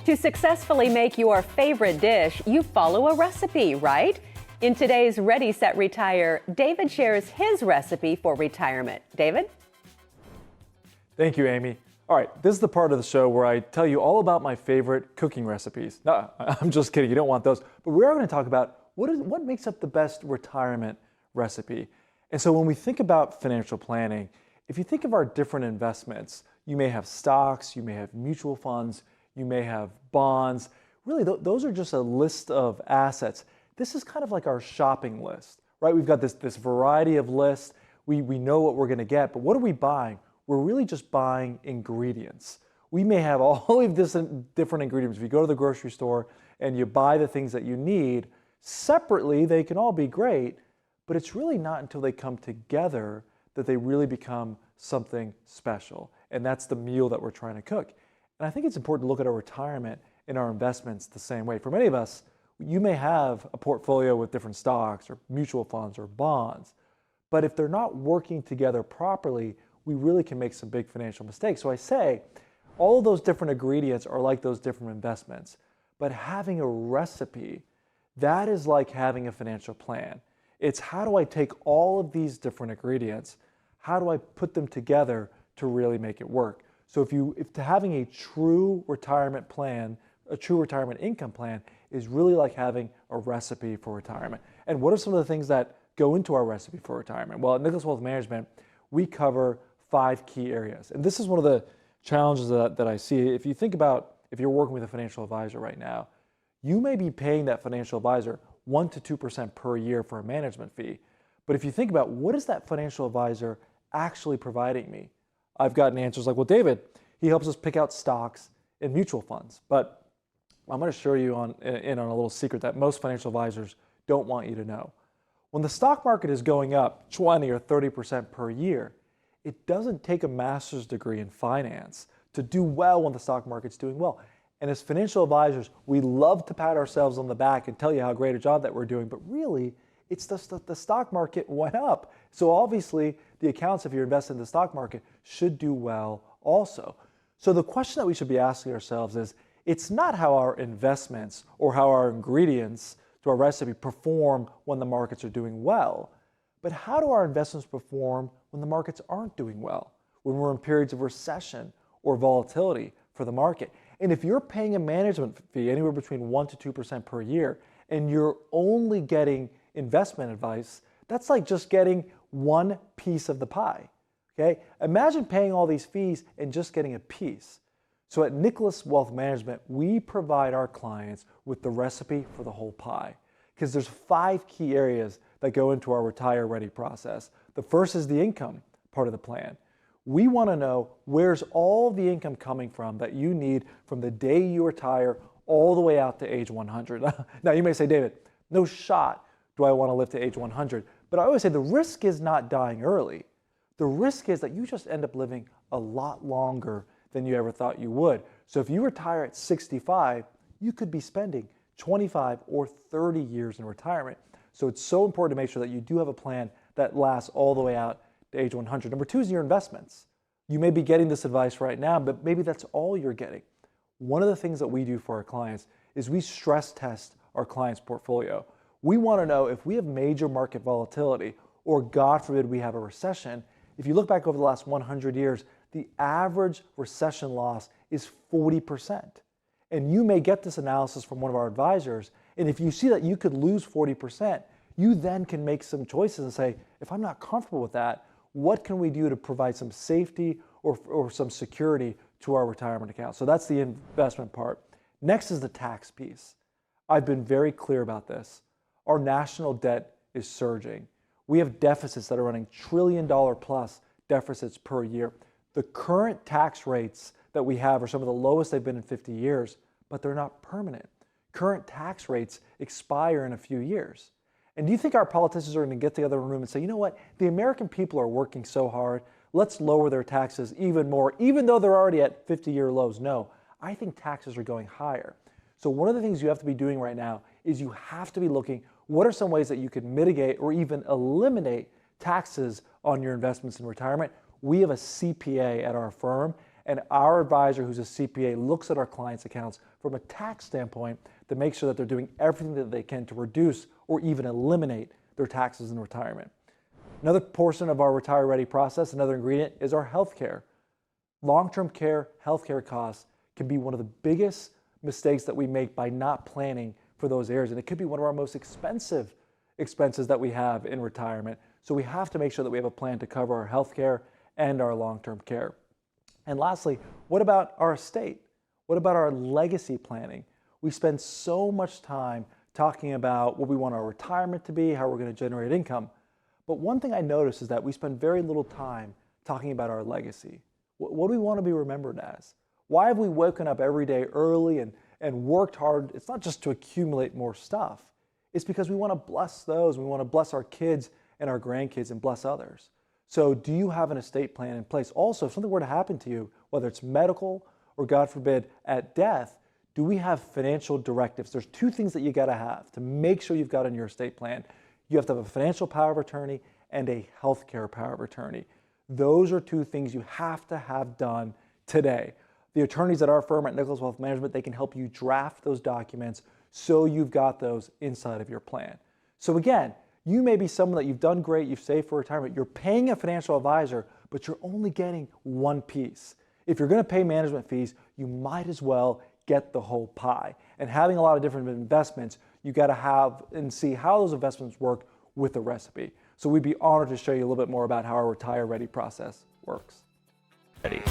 To successfully make your favorite dish, you follow a recipe, right? In today's Ready, Set, Retire, David shares his recipe for retirement. David? Thank you, Amy. All right, this is the part of the show where I tell you all about my favorite cooking recipes. No, I'm just kidding, you don't want those. But we are going to talk about what makes up the best retirement recipe. And so when we think about financial planning, if you think of our different investments, you may have stocks, you may have mutual funds, you may have bonds. Really, those are just a list of assets. This is kind of like our shopping list, right? We've got this variety of lists. We know what we're going to get, but what are we buying? We're really just buying ingredients. We may have all of these different ingredients. If you go to the grocery store and you buy the things that you need, separately, they can all be great, but it's really not until they come together that they really become something special. And that's the meal that we're trying to cook. And I think it's important to look at our retirement and our investments the same way. For many of us, you may have a portfolio with different stocks or mutual funds or bonds, but if they're not working together properly, we really can make some big financial mistakes. So I say, all of those different ingredients are like those different investments, but having a recipe, that is like having a financial plan. It's how do I take all of these different ingredients, how do I put them together to really make it work? So if to having a true retirement plan, a true retirement income plan is really like having a recipe for retirement. And what are some of the things that go into our recipe for retirement? Well, at Nicholas Wealth Management, we cover 5 key areas. And this is one of the challenges that I see. If you think about, if you're working with a financial advisor right now, you may be paying that financial advisor 1% to 2% per year for a management fee. But if you think about what is that financial advisor actually providing me? I've gotten answers like, well, David, he helps us pick out stocks and mutual funds. But I'm going to show you on a little secret that most financial advisors don't want you to know. When the stock market is going up 20 or 30% per year, it doesn't take a master's degree in finance to do well when the stock market's doing well. And as financial advisors, we love to pat ourselves on the back and tell you how great a job that we're doing, but really, it's the stock market went up. So obviously, the accounts, if you're invested in the stock market, should do well also. So the question that we should be asking ourselves is, it's not how our investments or how our ingredients to our recipe perform when the markets are doing well, but how do our investments perform when the markets aren't doing well, when we're in periods of recession or volatility for the market. And if you're paying a management fee anywhere between 1% to 2% per year, and you're only getting investment advice, that's like just getting one piece of the pie, okay? Imagine paying all these fees and just getting a piece. So at Nicholas Wealth Management, we provide our clients with the recipe for the whole pie, because there's 5 key areas that go into our retire ready process. The first is the income part of the plan. We want to know where's all the income coming from that you need from the day you retire all the way out to age 100. Now you may say, David, no shot do I want to live to age 100. But I always say the risk is not dying early. The risk is that you just end up living a lot longer than you ever thought you would. So if you retire at 65, you could be spending 25 or 30 years in retirement. So it's so important to make sure that you do have a plan that lasts all the way out to age 100. Number 2 is your investments. You may be getting this advice right now, but maybe that's all you're getting. One of the things that we do for our clients is we stress test our client's portfolio. We want to know if we have major market volatility, or God forbid we have a recession. If you look back over the last 100 years, the average recession loss is 40%. And you may get this analysis from one of our advisors, and if you see that you could lose 40%, you then can make some choices and say, if I'm not comfortable with that, what can we do to provide some safety or some security to our retirement account? So that's the investment part. Next is the tax piece. I've been very clear about this. Our national debt is surging. We have deficits that are running $1 trillion plus deficits per year. The current tax rates that we have are some of the lowest they've been in 50 years, but they're not permanent. Current tax rates expire in a few years. And do you think our politicians are going to get together in a room and say, you know what, the American people are working so hard, let's lower their taxes even more, even though they're already at 50-year lows? No, I think taxes are going higher. So one of the things you have to be doing right now is you have to be looking, what are some ways that you could mitigate or even eliminate taxes on your investments in retirement? We have a CPA at our firm, And our advisor, who's a CPA, looks at our clients' accounts from a tax standpoint to make sure that they're doing everything that they can to reduce or even eliminate their taxes in retirement. Another portion of our Retire Ready process, another ingredient, is our health care. Long-term care, healthcare costs can be one of the biggest mistakes that we make by not planning for those areas. And it could be one of our most expensive expenses that we have in retirement. So we have to make sure that we have a plan to cover our healthcare and our long-term care. And lastly, what about our estate? What about our legacy planning? We spend so much time talking about what we want our retirement to be, how we're going to generate income. But one thing I notice is that we spend very little time talking about our legacy. What do we want to be remembered as? Why have we woken up every day early and worked hard? It's not just to accumulate more stuff. It's because we want to bless those. We want to bless our kids and our grandkids and bless others. So do you have an estate plan in place? Also, if something were to happen to you, whether it's medical or God forbid at death, do we have financial directives? There's two things that you got to have to make sure you've got in your estate plan. You have to have a financial power of attorney and a healthcare power of attorney. Those are two things you have to have done today. The attorneys at our firm at Nicholas Wealth Management, they can help you draft those documents so you've got those inside of your plan. So again, you may be someone that you've done great, you've saved for retirement, you're paying a financial advisor, but you're only getting one piece. If you're going to pay management fees, you might as well get the whole pie. And having a lot of different investments, you got to have and see how those investments work with a recipe. So we'd be honored to show you a little bit more about how our Retire Ready process works. Ready.